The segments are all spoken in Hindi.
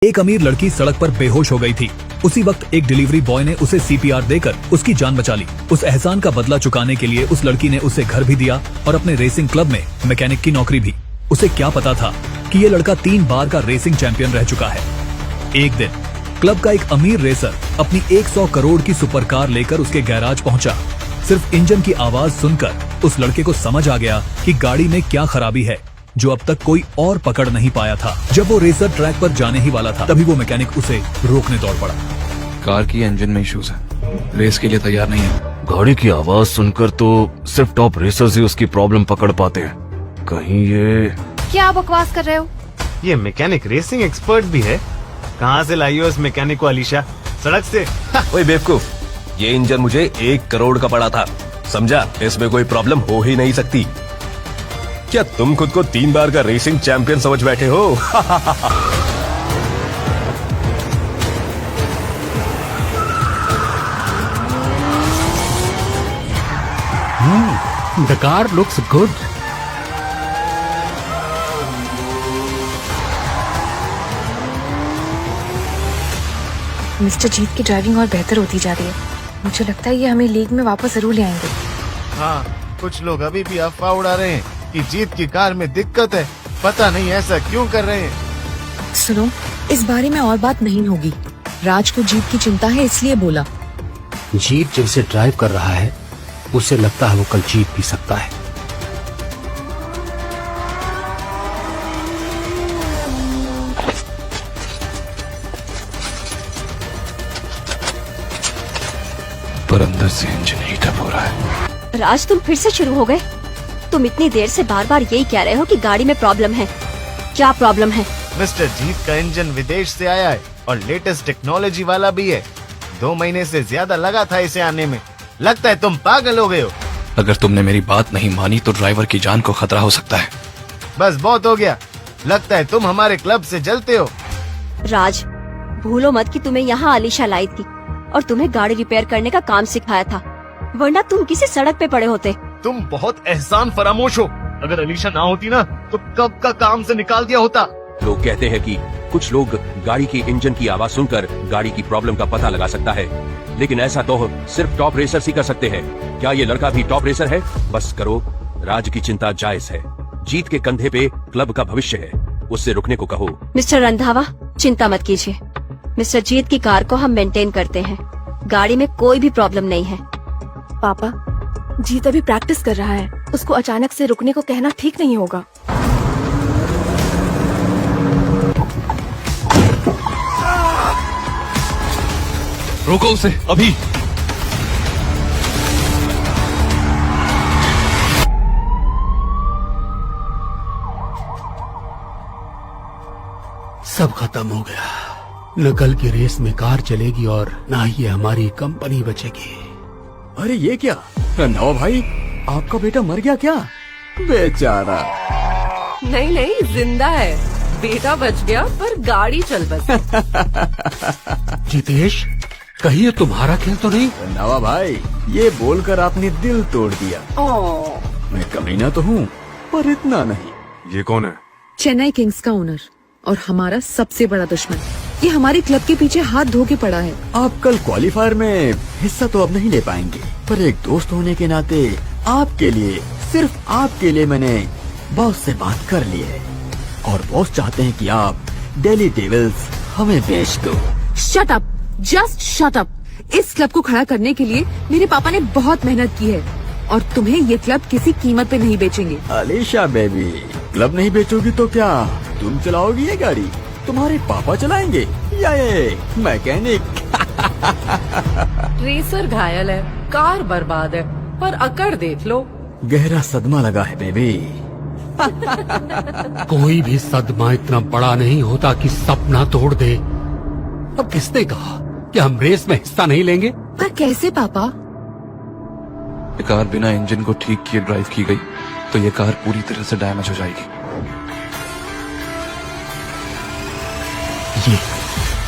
एक अमीर लड़की सड़क पर बेहोश हो गई थी। उसी वक्त एक डिलीवरी बॉय ने उसे CPR देकर उसकी जान बचा ली। उस एहसान का बदला चुकाने के लिए उस लड़की ने उसे घर भी दिया और अपने रेसिंग क्लब में मैकेनिक की नौकरी भी। उसे क्या पता था कि ये लड़का 3 बार का रेसिंग चैंपियन रह चुका है। एक दिन क्लब का एक अमीर रेसर अपनी 100 करोड़ की सुपर कार लेकर उसके गैराज पहुंचा। सिर्फ इंजन की आवाज सुनकर उस लड़के को समझ आ गया कि गाड़ी में क्या खराबी है, जो अब तक कोई और पकड़ नहीं पाया था। जब वो रेसर ट्रैक पर जाने ही वाला था, तभी वो मैकेनिक उसे रोकने दौड़ पड़ा। कार की इंजन में इश्यूज है, रेस के लिए तैयार नहीं है। गाड़ी की आवाज सुनकर तो सिर्फ टॉप रेसर्स ही उसकी प्रॉब्लम पकड़ पाते हैं। कहीं ये क्या बकवास कर रहे हो? ये मैकेनिक रेसिंग एक्सपर्ट भी है। कहाँ से लाई हो इस मैकेनिक को अलीशा? सड़क से? ओए बेवकूफ, ये इंजन मुझे 1 करोड़ का पड़ा था, समझा? इसमें कोई प्रॉब्लम हो ही नहीं सकती। क्या तुम खुद को 3 बार का रेसिंग चैंपियन समझ बैठे हो? The car looks good. Mister Jeet की ड्राइविंग और बेहतर होती जा रही है। मुझे लगता है ये हमें लीग में वापस जरूर ले आएंगे। हाँ, कुछ लोग अभी भी अफवाह उड़ा रहे हैं कि जीत की कार में दिक्कत है। पता नहीं ऐसा क्यों कर रहे हैं। सुनो, इस बारे में और बात नहीं होगी। राज को जीत की चिंता है, इसलिए बोला। जीत जिनसे ड्राइव कर रहा है उसे लगता है वो कल जीत भी सकता है। पर अंदर से इंजन हीट अप हो रहा है। राज, तुम फिर से शुरू हो गए। तुम इतनी देर से बार बार यही कह रहे हो कि गाड़ी में प्रॉब्लम है। क्या प्रॉब्लम है? मिस्टर जीत का इंजन विदेश से आया है और लेटेस्ट टेक्नोलॉजी वाला भी है। 2 महीने से ज्यादा लगा था इसे आने में। लगता है तुम पागल हो गए हो। अगर तुमने मेरी बात नहीं मानी तो ड्राइवर की जान को खतरा हो सकता है। बस बहुत हो गया। लगता है तुम हमारे क्लब से जलते हो। राज, भूलो मत कि तुम्हें यहाँ अलीशा लाई थी और तुम्हें गाड़ी रिपेयर करने का काम सिखाया था, वरना तुम किसी सड़क पे पड़े होते। तुम बहुत एहसान फरामोश हो। अगर अलीशा ना होती ना तो कब का काम से निकाल दिया होता। लोग कहते हैं कि कुछ लोग गाड़ी की इंजन की आवाज सुनकर गाड़ी की प्रॉब्लम का पता लगा सकता है, लेकिन ऐसा तो सिर्फ टॉप रेसर्स ही कर सकते हैं। क्या ये लड़का भी टॉप रेसर है? बस करो, राज की चिंता जायज है। जीत के कंधे पे क्लब का भविष्य है, उससे रुकने को कहो। मिस्टर रंधावा, चिंता मत कीजिए। मिस्टर जीत की कार को हम मेंटेन करते हैं। गाड़ी में कोई भी प्रॉब्लम नहीं है। पापा, जीत अभी प्रैक्टिस कर रहा है। उसको अचानक से रुकने को कहना ठीक नहीं होगा। रोको उसे अभी। सब खत्म हो गया। न कल की रेस में कार चलेगी और न ही हमारी कंपनी बचेगी। अरे ये क्या रंधावा भाई, आपका बेटा मर गया क्या? बेचारा। नहीं नहीं, जिंदा है। बेटा बच गया पर गाड़ी चल बस। जितेश, कहिए तुम्हारा खेल तो नहीं? रंधावा भाई, ये बोलकर आपने दिल तोड़ दिया। मैं कमीना तो हूँ, पर इतना नहीं। ये कौन है? चेन्नई किंग्स का ओनर और हमारा सबसे बड़ा दुश्मन। ये हमारे क्लब के पीछे हाथ धो के पड़ा है। आप कल क्वालिफायर में हिस्सा तो अब नहीं ले पाएंगे, पर एक दोस्त होने के नाते आपके लिए, सिर्फ आपके लिए मैंने बॉस से बात कर ली है और बॉस चाहते हैं कि आप दिल्ली डेविल्स हमें बेच दो। Shut up, just shut up. इस क्लब को खड़ा करने के लिए मेरे पापा ने बहुत मेहनत की है और तुम्हें ये क्लब किसी कीमत पे नहीं बेचेंगे। अलीशा बेबी, क्लब नहीं बेचोगी तो क्या तुम चलाओगी ये गाड़ी? तुम्हारे पापा चलाएंगे या ये मैकेनिक? रेसर घायल है, कार बर्बाद है, पर अकड़ देख लो। गहरा सदमा लगा है बेबी। कोई भी सदमा इतना बड़ा नहीं होता कि सपना तोड़ दे। अब किसने कहा कि हम रेस में हिस्सा नहीं लेंगे? पर कैसे पापा? ये कार बिना इंजन को ठीक किए ड्राइव की गई तो ये कार पूरी तरह से डैमेज हो जाएगी।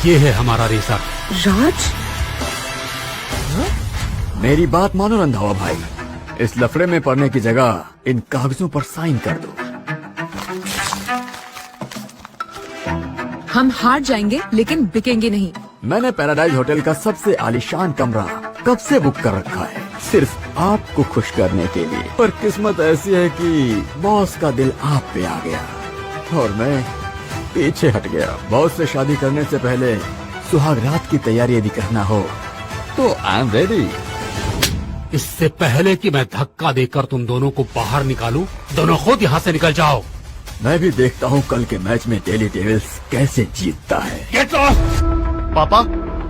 ये है हमारा रेसर। राज, मेरी बात मानो रंधावा भाई, इस लफड़े में पड़ने की जगह इन कागजों पर साइन कर दो। हम हार जाएंगे लेकिन बिकेंगे नहीं। मैंने पैराडाइज होटल का सबसे आलीशान कमरा कब से बुक कर रखा है, सिर्फ आपको खुश करने के लिए। पर किस्मत ऐसी है कि बॉस का दिल आप पे आ गया और मैं पीछे हट गया। बॉस से शादी करने से पहले सुहाग रात की तैयारी यदि करना हो तो आई एम रेडी। इससे पहले कि मैं धक्का देकर तुम दोनों को बाहर निकालूं, दोनों खुद यहाँ से निकल जाओ। मैं भी देखता हूँ कल के मैच में डेली डेविल्स कैसे जीतता है। Get lost. पापा,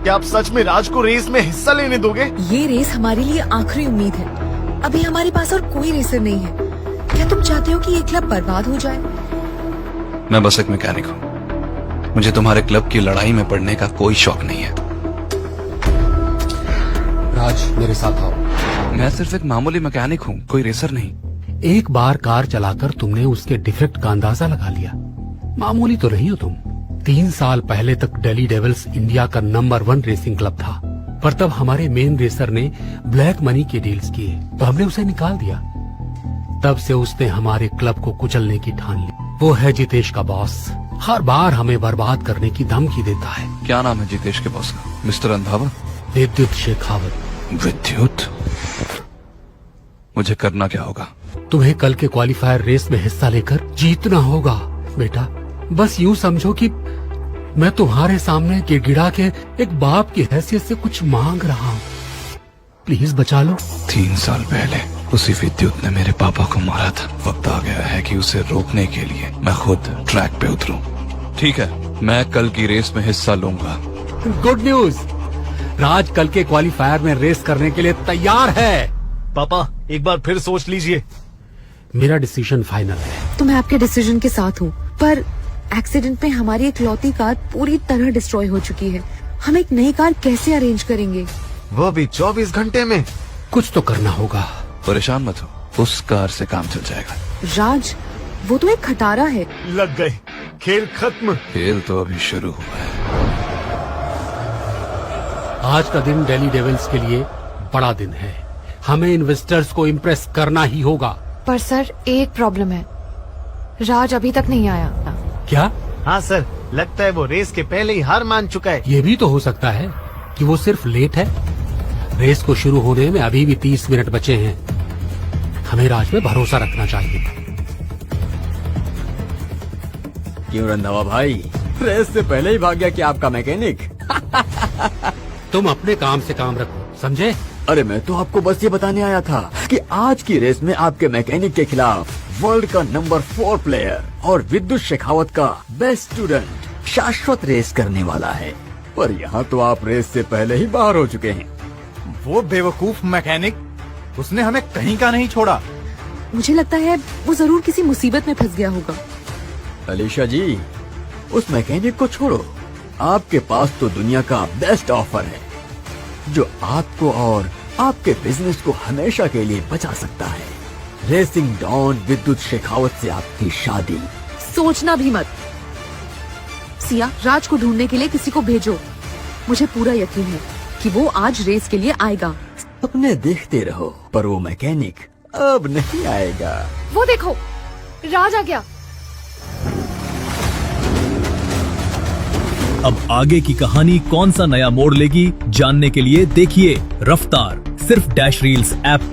क्या आप सच में राज को रेस में हिस्सा लेने दोगे? ये रेस हमारे लिए आखिरी उम्मीद है। अभी हमारे पास और कोई रेसर नहीं है। क्या तुम चाहते हो कि ये क्लब बर्बाद हो जाए? मैं बस एक मैकेनिक हूँ, मुझे तुम्हारे क्लब की लड़ाई में पड़ने का कोई शौक नहीं है। राज, मेरे साथ आओ। मैं सिर्फ एक मामूली मैकेनिक हूँ, कोई रेसर नहीं। एक बार कार चलाकर तुमने उसके डिफेक्ट का अंदाजा लगा लिया। मामूली तो नहीं हो तुम। 3 साल पहले तक दिल्ली डेविल्स इंडिया का नंबर 1 रेसिंग क्लब था, पर तब हमारे मेन रेसर ने ब्लैक मनी के डील्स किए तो हमने उसे निकाल दिया। तब से उसने हमारे क्लब को कुचलने की ठान ली। वो है जितेश का बॉस, हर बार हमें बर्बाद करने की धमकी देता है। क्या नाम है जितेश के बॉस का? मिस्टर रंधावा? विद्युत शेखावत। विद्युत? मुझे करना क्या होगा? तुम्हें कल के क्वालिफायर रेस में हिस्सा लेकर जीतना होगा बेटा। बस यूं समझो कि मैं तुम्हारे सामने गिड़गिड़ा के एक बाप की हैसियत से कुछ मांग रहा हूँ। प्लीज बचा लो। 3 साल पहले उसी विद्युत ने मेरे पापा को मारा था। वक्त आ गया है कि उसे रोकने के लिए मैं खुद ट्रैक पे उतरूं। ठीक है, मैं कल की रेस में हिस्सा लूंगा। गुड न्यूज, राज कल के क्वालिफायर में रेस करने के लिए तैयार है। पापा, एक बार फिर सोच लीजिए। मेरा डिसीजन फाइनल है। तो मैं आपके डिसीजन के साथ हूँ, पर एक्सीडेंट में हमारी इकलौती कार पूरी तरह डिस्ट्रॉय हो चुकी है। हम एक नई कार कैसे अरेंज करेंगे? वो भी 24 घंटे में? कुछ तो करना होगा। परेशान मत हो, उस कार से काम चल जाएगा। राज, वो तो एक खटारा है। लग गए, खेल खत्म। खेल तो अभी शुरू हुआ है। आज का दिन दिल्ली डेविल्स के लिए बड़ा दिन है। हमें इन्वेस्टर्स को इम्प्रेस करना ही होगा। पर सर, एक प्रॉब्लम है, राज अभी तक नहीं आया। क्या? हाँ सर, लगता है वो रेस के पहले ही हार मान चुका है। ये भी तो हो सकता है कि वो सिर्फ लेट है। रेस को शुरू होने में अभी भी 30 मिनट बचे हैं। हमें राज पे भरोसा रखना चाहिए। क्यों रंधावा भाई, रेस से पहले ही भाग गया कि आपका मैकेनिक? तुम अपने काम से काम रखो, समझे? अरे मैं तो आपको बस ये बताने आया था कि आज की रेस में आपके मैकेनिक के खिलाफ वर्ल्ड का नंबर 4 प्लेयर और विद्युत शेखावत का बेस्ट स्टूडेंट शाश्वत रेस करने वाला है। पर यहाँ तो आप रेस से पहले ही बाहर हो चुके हैं। वो बेवकूफ मैकेनिक, उसने हमें कहीं का नहीं छोड़ा। मुझे लगता है वो जरूर किसी मुसीबत में फंस गया होगा। अलीशा जी, उस मैकेनिक को छोड़ो। आपके पास तो दुनिया का बेस्ट ऑफर है जो आपको और आपके बिजनेस को हमेशा के लिए बचा सकता है। रेसिंग डॉन विद्युत शेखावत से आपकी शादी। सोचना भी मत। सिया, राज को ढूंढने के लिए किसी को भेजो। मुझे पूरा यकीन है कि वो आज रेस के लिए आएगा। अपने देखते रहो, पर वो मैकेनिक अब नहीं आएगा। वो देखो, राज आ गया। अब आगे की कहानी कौन सा नया मोड़ लेगी, जानने के लिए देखिए रफ्तार, सिर्फ डैश रील्स ऐप।